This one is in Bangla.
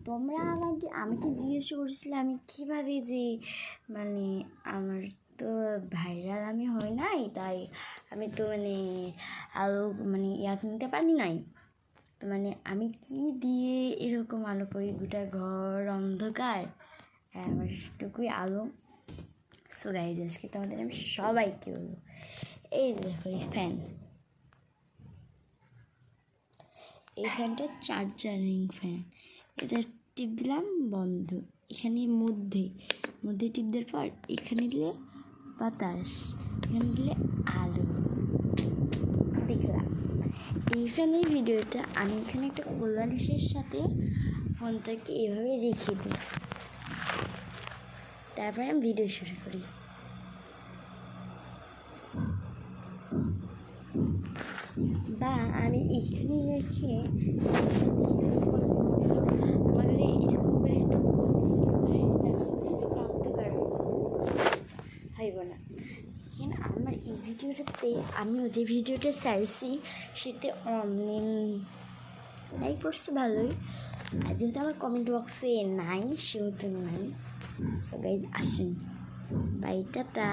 তোমরা আমাকে জিজ্ঞেস করেছিলে আমি কীভাবে যে মানে আমার তো ভাইরাল আমি হই নাই, তাই আমি তো আলো কিনতে পারি নাই। তো আমি কি দিয়ে এরকম আলো করি, গোটা ঘর অন্ধকার আর আমার টুকুই আলো। সো গাইজ, আজকে তোমাদের আমি সবাইকে বলবো, এই দেখো এই ফ্যানটা চার্জারিং ফ্যান। এটা টিপ দিলাম বন্ধ, এখানে মধ্যে টিপ দেওয়ার পর এখানে দিলে বাতাস, এখানে দিলে আলো। দেখলাম এই ফ্যানের ভিডিওটা আমি এখানে একটা কোলবালিশের সাথে ফোনটাকে এভাবে রেখে দিই, তারপরে আমি ভিডিও শুরু করি। বা আমি এখানে রেখে এরকম করে একটা হইব না। এখানে আমার এই ভিডিওটাতে আমি যে ভিডিওটা চাইছি সেটা লাইক করছে ভালোই, আর যেহেতু আমার কমেন্ট বক্সে নাই সেহেতু নাই। সো গাইজ আসেন, বাই, টাটা।